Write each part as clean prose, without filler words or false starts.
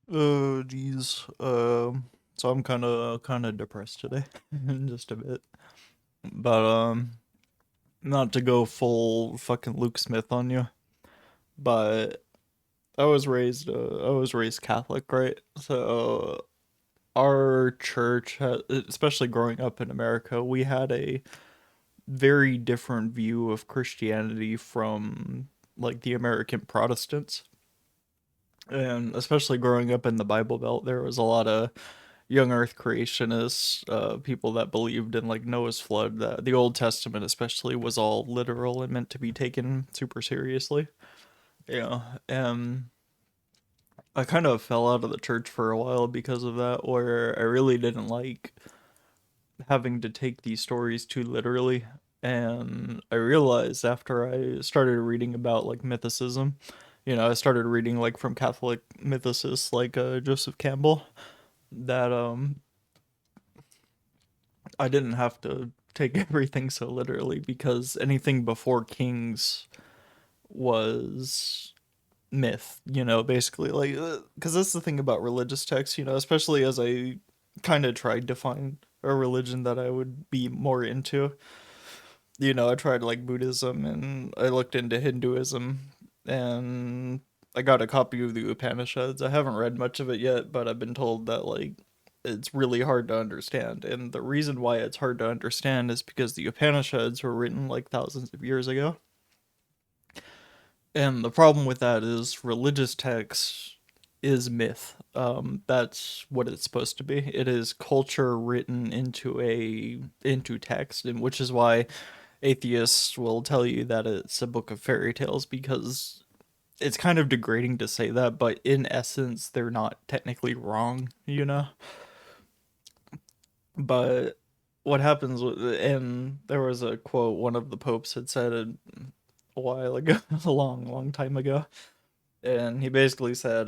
Geez. So I'm kind of depressed today, just a bit. But not to go full fucking Luke Smith on you, but I was raised Catholic, right? So our church, especially growing up in America, we had a very different view of Christianity from like the American Protestants. And especially growing up in the Bible Belt, there was a lot of young Earth creationists, people that believed in like Noah's flood. The Old Testament, especially, was all literal and meant to be taken super seriously. Yeah, and I kind of fell out of the church for a while because of that, where I really didn't like having to take these stories too literally. And I realized after I started reading about like mythicism, I started reading like from Catholic mythicists like Joseph Campbell, that I didn't have to take everything so literally because anything before kings was myth, basically. Like, because that's the thing about religious texts, especially as I kind of tried to find a religion that I would be more into. I tried like Buddhism and I looked into Hinduism and I got a copy of the Upanishads. I haven't read much of it yet, but I've been told that like it's really hard to understand. And the reason why it's hard to understand is because the Upanishads were written like thousands of years ago. And the problem with that is religious texts is myth. That's what it's supposed to be. It is culture written into text, and which is why atheists will tell you that it's a book of fairy tales because it's kind of degrading to say that, but in essence, they're not technically wrong. But what happens with, and there was a quote one of the popes had said a while ago, a long, long time ago, and he basically said,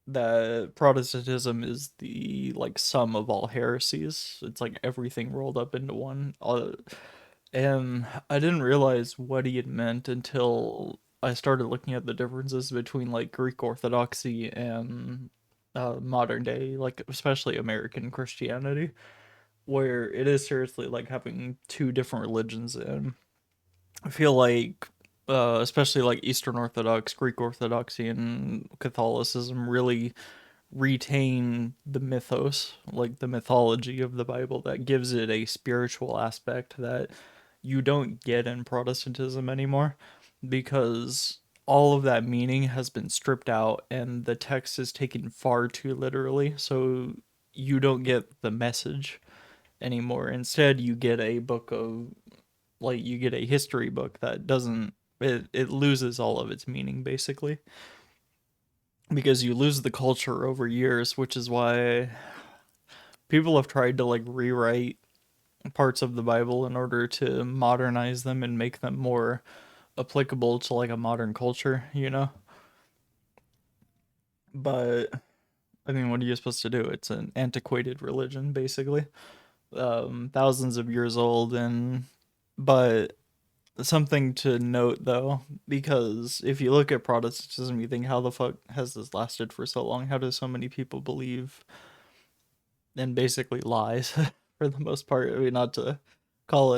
that Protestantism is the like sum of all heresies. It's like everything rolled up into one. And I didn't realize what he had meant until I started looking at the differences between like Greek Orthodoxy and modern day, like especially American Christianity, where it is seriously like having two different religions. And I feel like, especially like Eastern Orthodox, Greek Orthodoxy, and Catholicism really retain the mythos, like the mythology of the Bible that gives it a spiritual aspect that you don't get in Protestantism anymore because all of that meaning has been stripped out and the text is taken far too literally. So you don't get the message anymore. Instead, you get a book of, like, you get a history book that doesn't, it loses all of its meaning basically because you lose the culture over years, which is why people have tried to like rewrite parts of the Bible in order to modernize them and make them more applicable to like a modern culture. But I mean, what are you supposed to do? It's an antiquated religion, basically, thousands of years old, and but something to note though, because if you look at Protestantism, you think, how the fuck has this lasted for so long? How do so many people believe and basically lies for the most part? I mean, not to call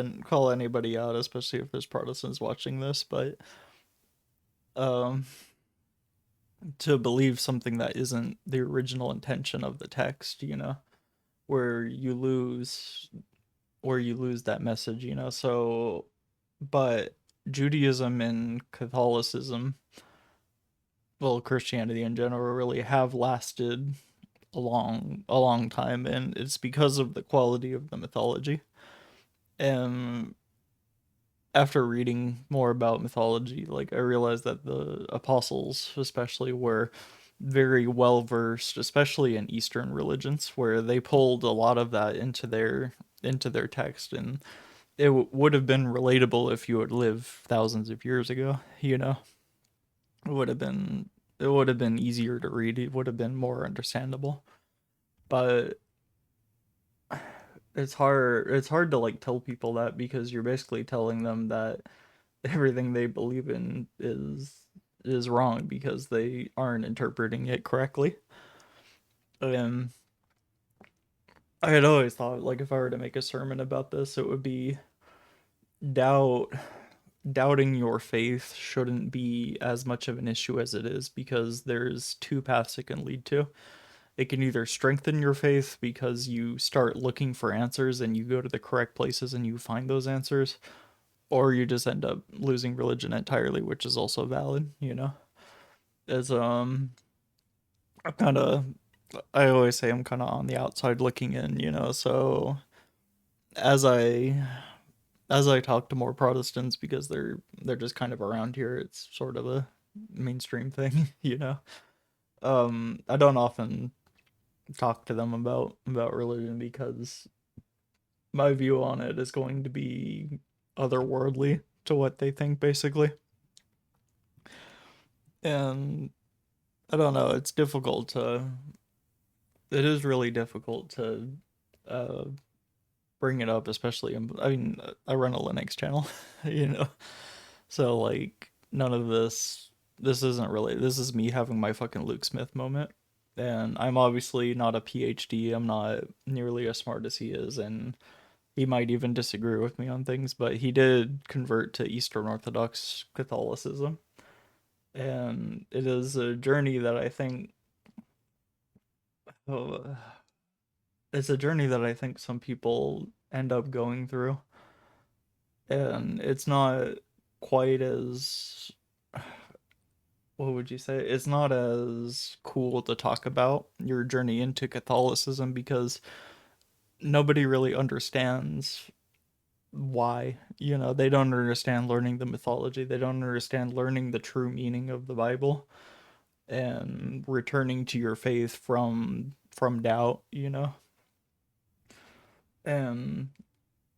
anybody out, especially if there's Protestants watching this, but um, to believe something that isn't the original intention of the text, where you lose that message. So, but Judaism and Catholicism, well, Christianity in general, really have lasted a long time, and it's because of the quality of the mythology. And after reading more about mythology, like I realized that the apostles, especially, were very well versed, especially in Eastern religions, where they pulled a lot of that into their text, and it would have been relatable if you had lived thousands of years ago. It would have been it would have been easier to read. It would have been more understandable. But it's hard to like tell people that because you're basically telling them that everything they believe in is wrong because they aren't interpreting it correctly. And I had always thought, like, if I were to make a sermon about this, it would be doubt. Doubting your faith shouldn't be as much of an issue as it is, because there's two paths it can lead to. It can either strengthen your faith because you start looking for answers and you go to the correct places and you find those answers, or you just end up losing religion entirely, which is also valid, you know? As I kind of I always say I'm kind of on the outside looking in, you know. So as I as I talk to more Protestants, because they're just kind of around here, it's sort of a mainstream thing, you know. I don't often talk to them about religion because my view on it is going to be otherworldly to what they think, basically. And I don't know, it is really difficult to uh bring it up, especially I mean, I run a Linux channel, you know. So like none of this isn't really, this is me having my fucking Luke Smith moment. And I'm obviously not a PhD. I'm not nearly as smart as he is, and he might even disagree with me on things, but he did convert to Eastern Orthodox Catholicism. And it is a journey that I think uh, it's a journey that I think some people end up going through. And it's not quite as, what would you say? It's not as cool to talk about your journey into Catholicism because nobody really understands why. You know, they don't understand learning the mythology, they don't understand learning the true meaning of the Bible and returning to your faith from doubt, you know. And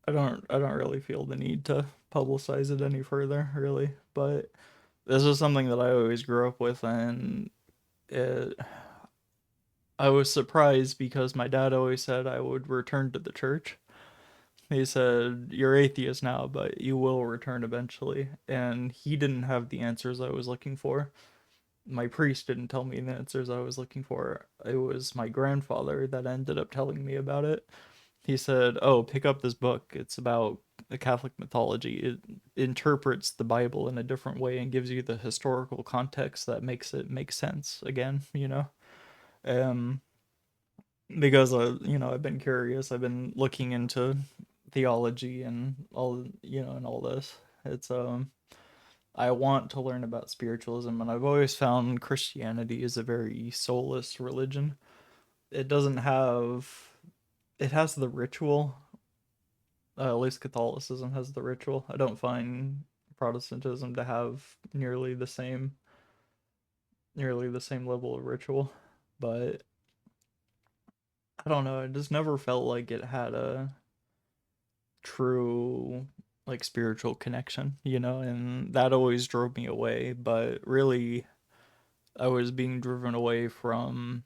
I don't really feel the need to publicize it any further, really. But this is something that I always grew up with, and it I was surprised because my dad always said I would return to the church. He said, "You're atheist now, but you will return eventually." And he didn't have the answers I was looking for. My priest didn't tell me the answers I was looking for. It was my grandfather that ended up telling me about it. He said, "Oh, pick up this book. It's about the Catholic mythology. It interprets the Bible in a different way and gives you the historical context that makes it make sense again, you know?" Um, because I've been curious. I've been looking into theology and all, and all this. It's I want to learn about spiritualism, and I've always found Christianity is a very soulless religion. It doesn't have it has the ritual. At least Catholicism has the ritual. I don't find Protestantism to have nearly the same level of ritual, but I don't know. It just never felt like it had a true like spiritual connection, and that always drove me away. But really, I was being driven away from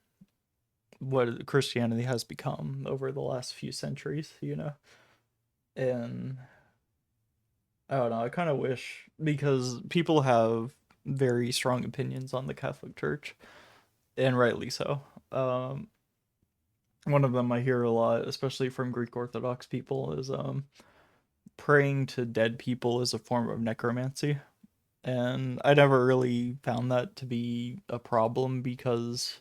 what Christianity has become over the last few centuries, and I don't know. I kind of wish, because people have very strong opinions on the Catholic Church, and rightly so. Um, One of them I hear a lot, especially from Greek Orthodox people, is praying to dead people is a form of necromancy. And I never really found that to be a problem because,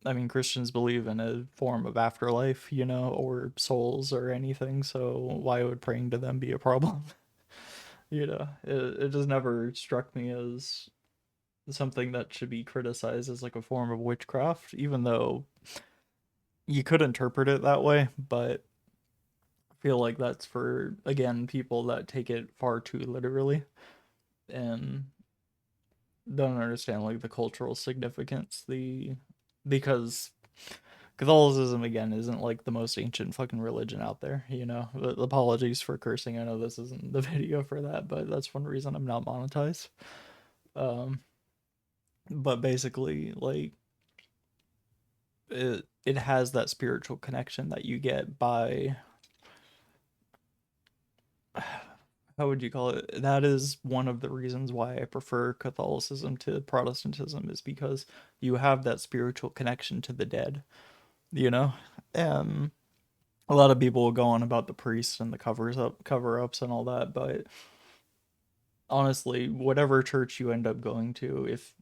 I mean, Christians believe in a form of afterlife, or souls or anything. So why would praying to them be a problem? It just never struck me as something that should be criticized as like a form of witchcraft, even though you could interpret it that way. But I feel like that's for, again, people that take it far too literally and don't understand like the cultural significance. Because Catholicism, again, isn't like the most ancient fucking religion out there. Apologies for cursing. I know this isn't the video for that, but that's one reason I'm not monetized. Um, but basically, like, it has that spiritual connection that you get by how would you call it? That is one of the reasons why I prefer Catholicism to Protestantism, is because you have that spiritual connection to the dead, you know? And a lot of people will go on about the priests and the cover ups and all that, but honestly, whatever church you end up going to, if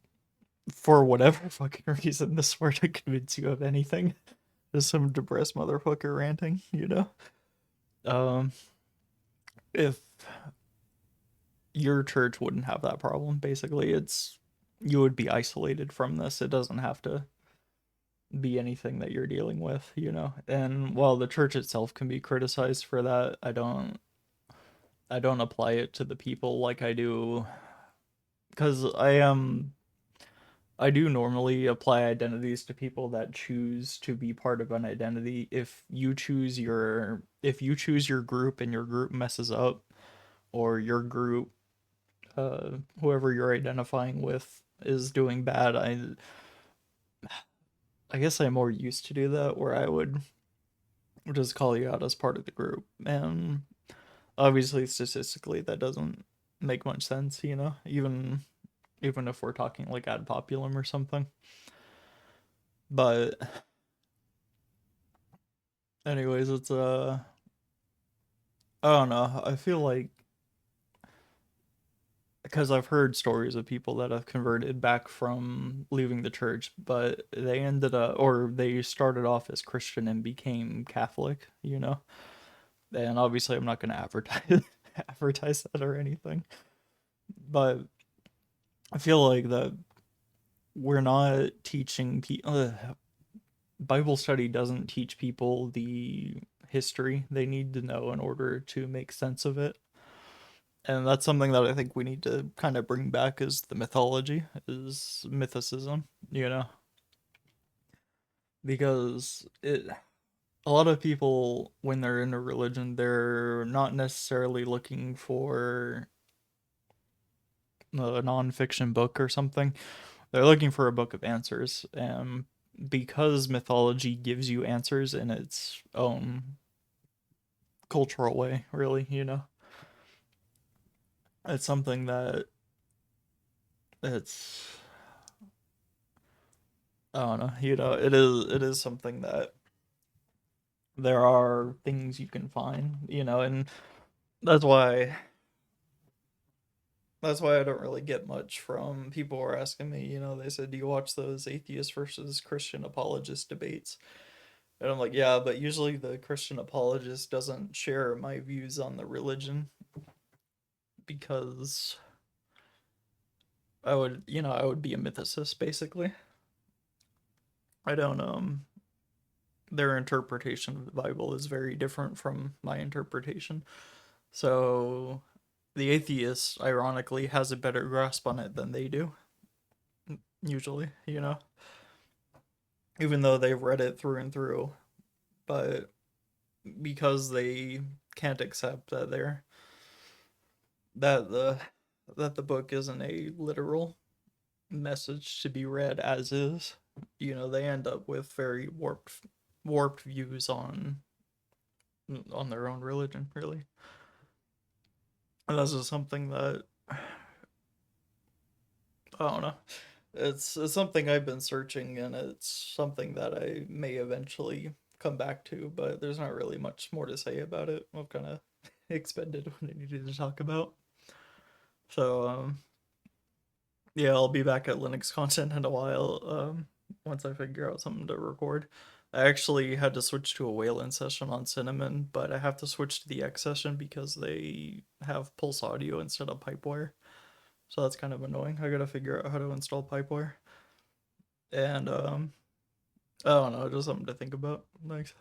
for whatever fucking reason this were to convince you of anything, is some depressed motherfucker ranting, you know? Um, if your church wouldn't have that problem, basically, it's you would be isolated from this. It doesn't have to be anything that you're dealing with, you know? And while the church itself can be criticized for that, I don't apply it to the people like I do, because I do normally apply identities to people that choose to be part of an identity. If you choose your group and your group messes up, or your group, whoever you're identifying with, is doing bad, I guess I'm more used to do that, where I would just call you out as part of the group. And obviously statistically that doesn't make much sense, you know, even if we're talking like ad populum or something. But anyways, it's I don't know. I feel like, because I've heard stories of people that have converted back from leaving the church, but they ended up, or they started off as Christian and became Catholic, you know? And obviously I'm not going to advertise advertise that or anything. But I feel like that we're not teaching people, Bible study doesn't teach people the history they need to know in order to make sense of it. And that's something that I think we need to kind of bring back, is the mythology, is mythicism, you know? Because a lot of people, when they're in a religion, they're not necessarily looking for a nonfiction book or something. They're looking for a book of answers. And because mythology gives you answers in its own cultural way, really, you know, it's something that it's, I don't know, you know, it is something that there are things you can find, you know, and that's why that's why I don't really get much from people who are asking me, you know, they said, "Do you watch those atheist versus Christian apologist debates?" And I'm like, "Yeah, but usually the Christian apologist doesn't share my views on the religion, because I would be a mythicist basically. I don't their interpretation of the Bible is very different from my interpretation. So the atheist, ironically, has a better grasp on it than they do, usually, you know, even though they've read it through and through. But because they can't accept that the book isn't a literal message to be read as is, you know, they end up with very warped views on their own religion, really. And this is something that, I don't know. It's something I've been searching, and it's something that I may eventually come back to, but there's not really much more to say about it. I've kind of expended what I needed to talk about. So, yeah, I'll be back at Linux content in a while, once I figure out something to record. I actually had to switch to a Wayland session on Cinnamon, but I have to switch to the X session because they have Pulse Audio instead of Pipewire. So that's kind of annoying. I gotta figure out how to install Pipewire. And I don't know, just something to think about. Thanks.